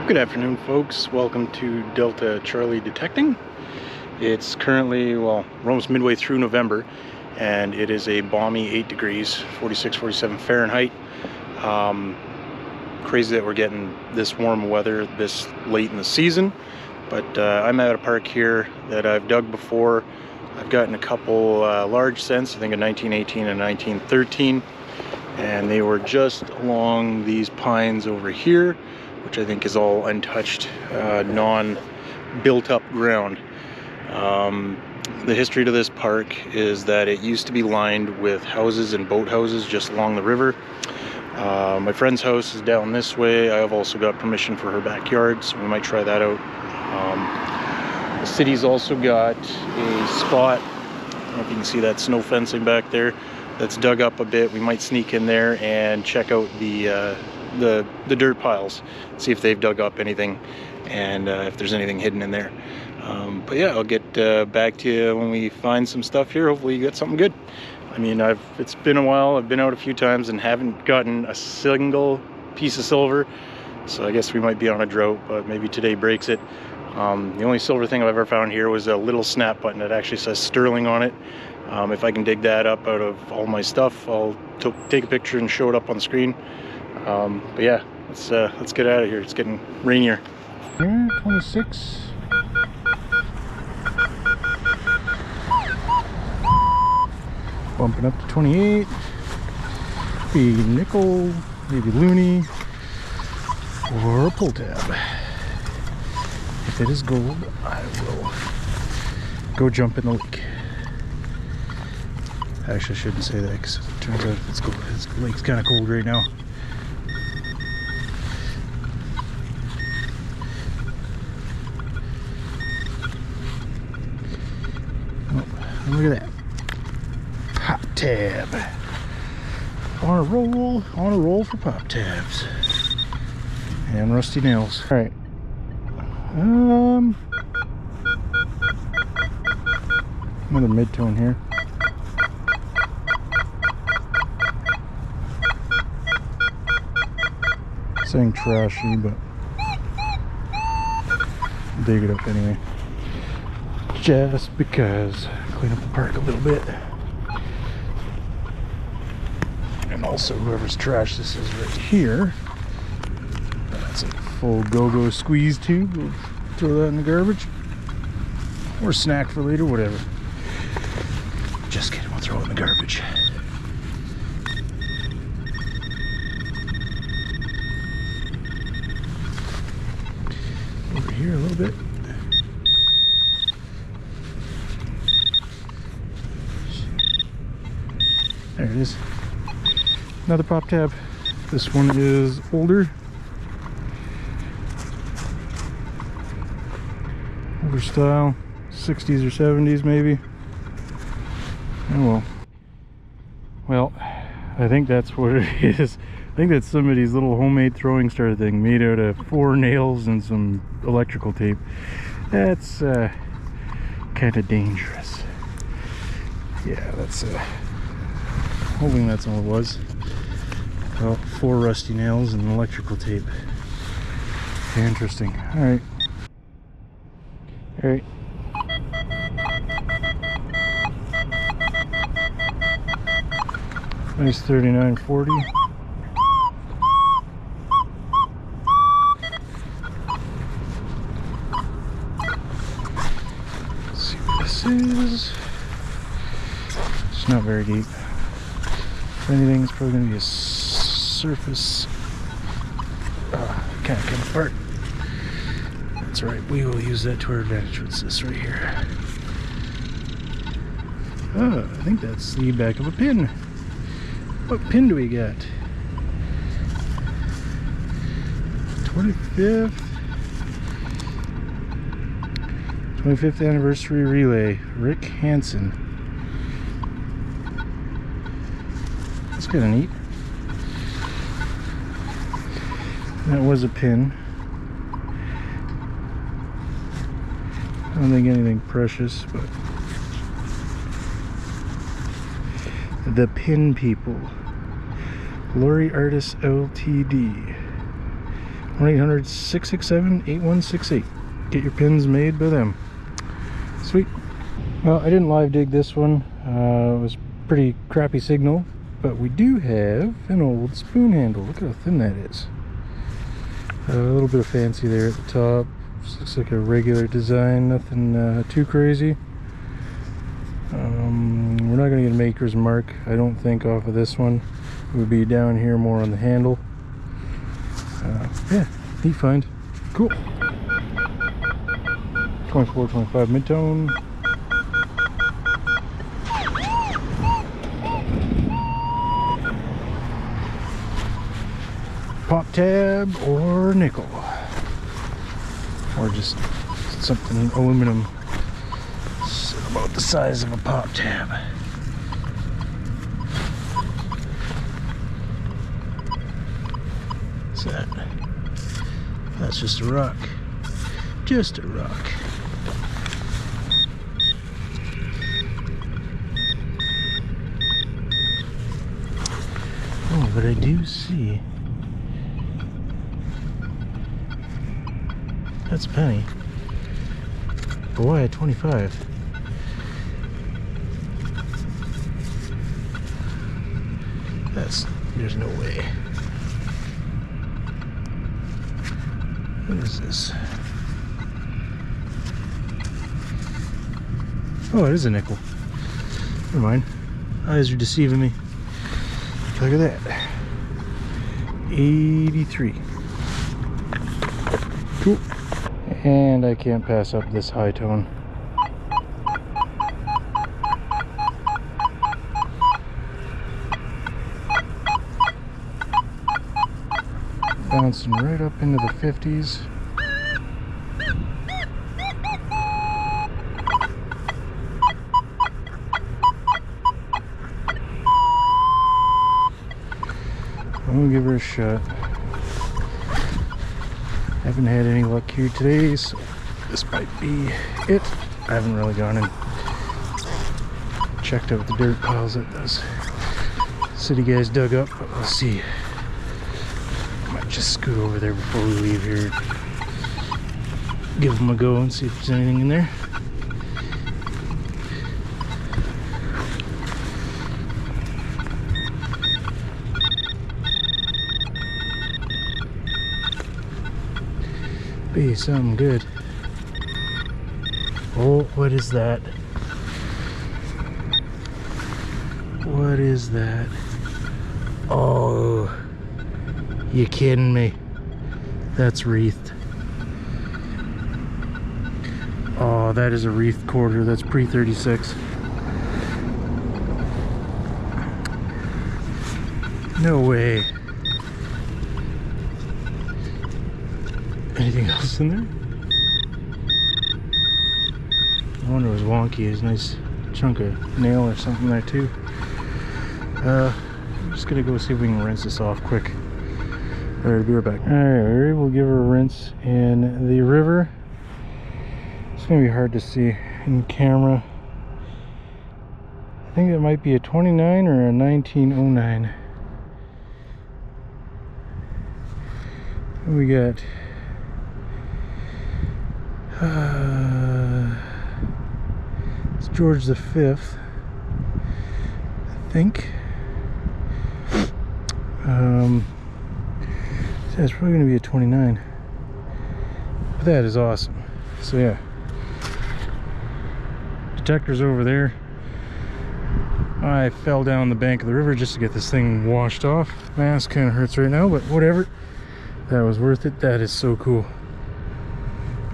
Good afternoon, folks. Welcome to Delta Charlie Detecting. It's currently, well, we're almost midway through November, and it is a balmy 8 degrees, 46, 47 Fahrenheit. Crazy that we're getting this warm weather this late in the season, but I'm at a park here that I've dug before. I've gotten a couple large scents, I think a 1918 and 1913, and they were just along these pines over here, which I think is all untouched, non-built up ground. The history to this park is that it used to be lined with houses and boathouses just along the river. My friend's house is down this way. I have also got permission for her backyard, so we might try that out. The city's also got a spot, I don't know if you can see that snow fencing back there, that's dug up a bit. We might sneak in there and check out the dirt piles, see if they've dug up anything and if there's anything hidden in there. But yeah, I'll get back to you when we find some stuff here. Hopefully you get something good. I mean, it's been a while. I've been out a few times and haven't gotten a single piece of silver, so I guess we might be on a drought, but maybe today breaks it. The only silver thing I've ever found here was a little snap button that actually says Sterling on it. If I can dig that up out of all my stuff, I'll take a picture and show it up on the screen. But yeah, let's get out of here. It's getting rainier. Here, 26. Bumping up to 28. Maybe nickel, maybe loony, or a pull tab. If it is gold, I will go jump in the lake. Actually, I shouldn't say that because it turns out it's cold. The lake's kind of cold right now. Oh, look at that. Pop tab. On a roll for pop tabs. And rusty nails. Alright. Another mid-tone here. Saying trashy, but dig it up anyway. Just because. Clean up the park a little bit. And also whoever's trash this is right here. That's a full go-go squeeze tube. We'll throw that in the garbage. Or snack for later, whatever. Just kidding, we'll throw it in the garbage. Over here a little bit. There it is. Another pop tab. This one is older. Older style. 60s or 70s maybe. Oh well. I think that's what it is. I think that's somebody's little homemade throwing star thing made out of 4 nails and some electrical tape. That's kind of dangerous. Yeah, that's hoping that's all it was. Well, 4 rusty nails and electrical tape. Interesting. Alright. Alright. Nice 3940. Let's see what this is. It's not very deep. If anything, it's probably going to be a surface. Can't come apart. That's right, we will use that to our advantage. What's this right here? Oh, I think that's the back of a pin. What pin do we got? 25th anniversary relay. Rick Hansen. That's kind of neat. That was a pin. I don't think anything precious, but the Pin People. Lorry Artists Ltd. 1-800-667-8168. Get your pins made by them. Sweet. Well, I didn't live dig this one. It was pretty crappy signal, but we do have an old spoon handle. Look how thin that is. A little bit of fancy there at the top. This looks like a regular design, nothing too crazy. We're not going to get a maker's mark, I don't think, off of this one. It would be down here more on the handle. Yeah, neat find. Cool. 24-25 mid-tone. Pop tab or nickel. Or just something aluminum. It's about the size of a pop tab. What's that? That's just a rock. Just a rock. Oh, but I do see. That's a penny. But why at 25? There's no way. What is this? Oh, it is a nickel. Never mind. Eyes are deceiving me. Look at that. 83. Cool. And I can't pass up this high tone. Bouncing right up into the 50s. I'll give her a shot. Haven't had any luck here today, so this might be it. I haven't really gone and checked out the dirt piles that those city guys dug up, but we'll see. Might just scoot over there before we leave here. Give them a go and see if there's anything in there. Be something good. Oh, what is that? What is that? Oh, you kidding me? That's wreathed. Oh, that is a wreathed quarter. That's pre-36. No way. Anything else in there? I wonder it was wonky. There's a nice chunk of nail or something there too. I'm just gonna go see if we can rinse this off quick. Alright, be right back. Alright, we'll give her a rinse in the river. It's gonna be hard to see in camera. I think it might be a 29 or a 1909. We got it's George V, I think. So it's probably going to be a 29. But that is awesome. So yeah, detector's over there. I fell down the bank of the river just to get this thing washed off. My ass kind of hurts right now, but whatever. That was worth it. That is so cool.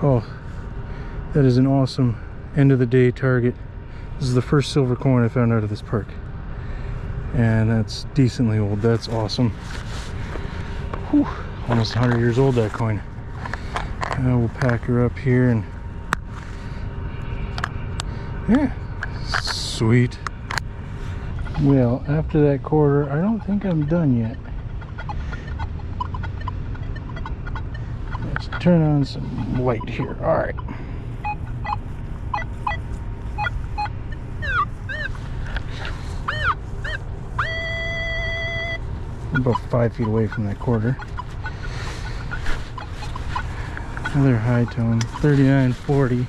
Oh, that is an awesome end of the day target. This is the first silver coin I found out of this park, and that's decently old. That's awesome. Whew, almost 100 years old, that coin. We'll pack her up here and yeah, sweet. Well, after that quarter, I don't think I'm done yet. Let's turn on some light here. All right. I'm about 5 feet away from that quarter. Another high tone, 39.40.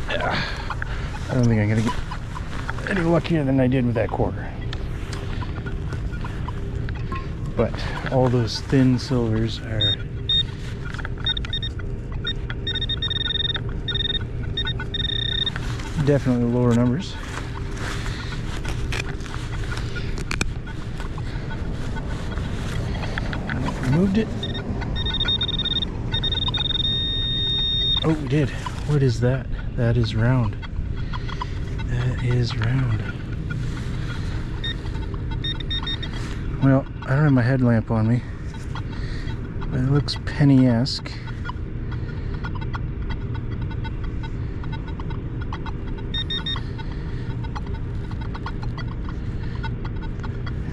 Yeah, I don't think I'm gonna get any luckier than I did with that quarter. But all those thin silvers are definitely lower numbers. Moved it. Oh, we did. What is that? That is round. That is round. Well, I don't have my headlamp on me, but it looks penny-esque.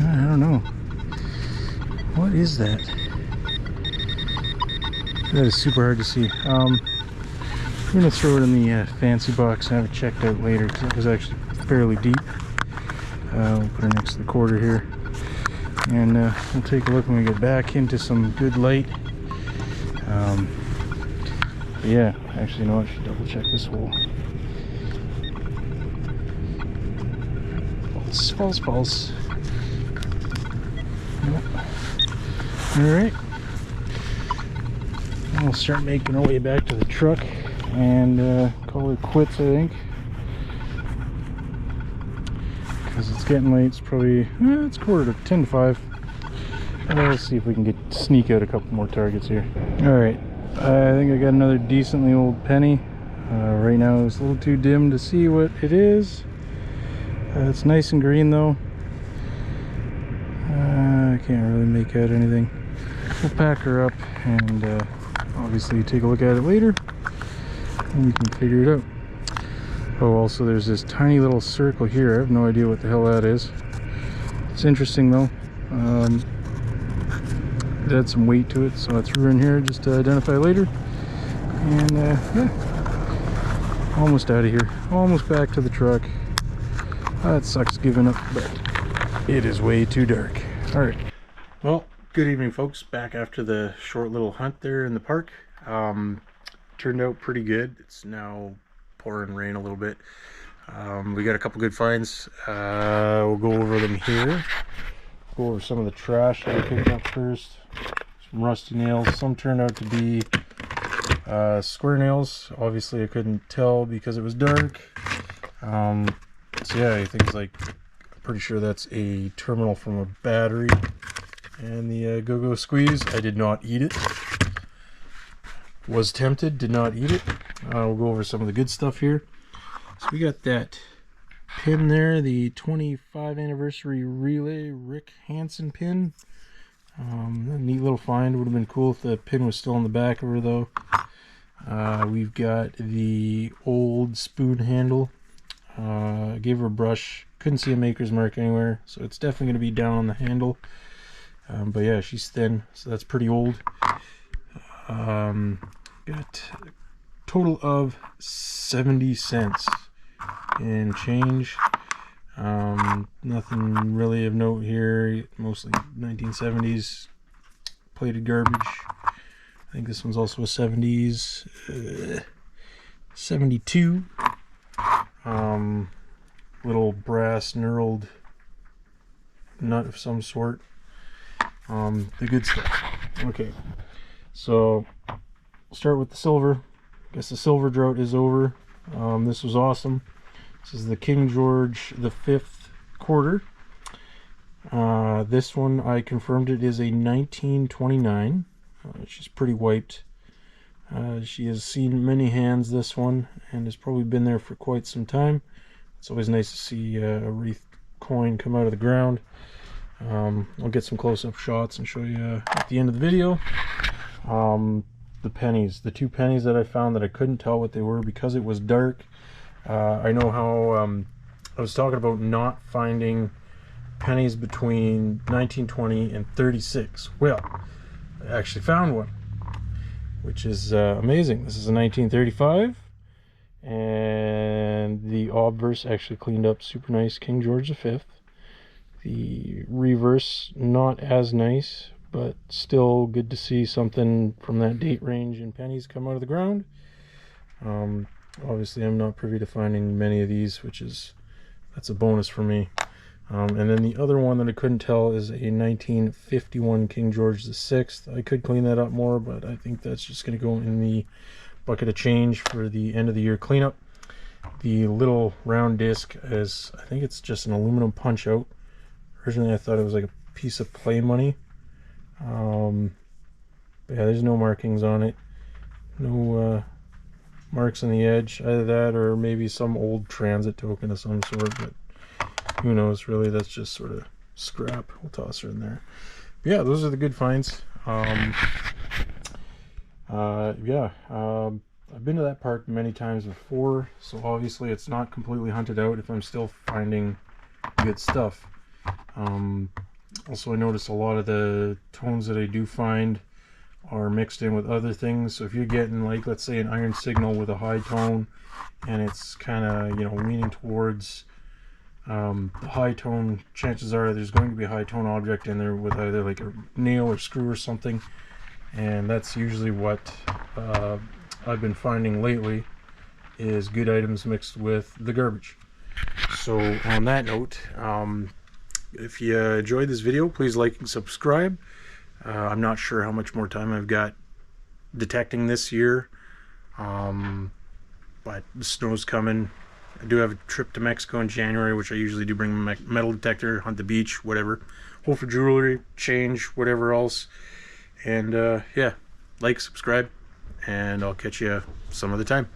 I don't know. What is that? That is super hard to see. I'm gonna throw it in the fancy box and have it checked out later because it was actually fairly deep. We'll put it next to the quarter here, and we'll take a look when we get back into some good light. But yeah, actually, you know what? I should double check this hole. False, false, false. Nope. All right. We'll start making our way back to the truck and call it quits, I think, because it's getting late. It's probably it's quarter to 10 to 5. Let's see if we can sneak out a couple more targets here. All right, I think I got another decently old penny. Right now it's a little too dim to see what it is. It's nice and green though. I can't really make out anything. We'll pack her up and obviously take a look at it later and we can figure it out. Oh, also there's this tiny little circle here. I have no idea what the hell that is. It's interesting though. It had some weight to it, so I threw her in here just to identify later. And yeah, almost out of here, almost back to the truck. That sucks giving up, but it is way too dark. All right, well, good evening folks, back after the short little hunt there in the park. Turned out pretty good. It's now pouring rain a little bit. We got a couple good finds. We'll go over them here. Go over some of the trash that I picked up first. Some rusty nails. Some turned out to be square nails. Obviously I couldn't tell because it was dark. So yeah, things like, I'm pretty sure that's a terminal from a battery. And the go-go squeeze, I did not eat it. Was tempted, did not eat it. We'll go over some of the good stuff here. So we got that pin there, the 25 anniversary relay Rick Hansen pin. A neat little find. Would have been cool if the pin was still on the back of her though. We've got the old spoon handle. Gave her a brush, couldn't see a maker's mark anywhere, so it's definitely going to be down on the handle. But yeah, she's thin, so that's pretty old. Got a total of 70 cents and change. Nothing really of note here, mostly 1970s plated garbage. I think this one's also a 70s. 72. Little brass knurled nut of some sort. The good stuff. Okay, so we'll start with the silver. I guess the silver drought is over. This was awesome. This is the King George V quarter. This one, I confirmed it is a 1929. She's pretty wiped. She has seen many hands, this one, and has probably been there for quite some time. It's always nice to see a wreathed coin come out of the ground. I'll get some close-up shots and show you at the end of the video. The pennies, the two pennies that I found that I couldn't tell what they were because it was dark. I know how I was talking about not finding pennies between 1920 and 36. Well, I actually found one, which is amazing. This is a 1935, and the obverse actually cleaned up super nice, King George V. The reverse not as nice, but still good to see something from that date range in pennies come out of the ground. Obviously I'm not privy to finding many of these, that's a bonus for me. And then the other one that I couldn't tell is a 1951 King George VI. I could clean that up more, but I think that's just going to go in the bucket of change for the end of the year cleanup. The little round disc is, I think it's just an aluminum punch out. Originally I thought it was like a piece of play money. But yeah, there's no markings on it. No marks on the edge. Either that or maybe some old transit token of some sort, but who knows, really. That's just sort of scrap. We'll toss her in there. But yeah, those are the good finds. I've been to that park many times before, so obviously it's not completely hunted out if I'm still finding good stuff. Also, I noticed a lot of the tones that I do find are mixed in with other things. So if you're getting, like, let's say an iron signal with a high tone, and it's kind of, you know, leaning towards the high tone, chances are there's going to be a high tone object in there with either like a nail or screw or something, and that's usually what I've been finding lately, is good items mixed with the garbage. So on that note, if you enjoyed this video, please like and subscribe. I'm not sure how much more time I've got detecting this year, but the snow's coming. I do have a trip to Mexico in January, which I usually do bring my metal detector, hunt the beach, whatever. Hold for jewelry, change, whatever else. And yeah, like, subscribe, and I'll catch you some other time.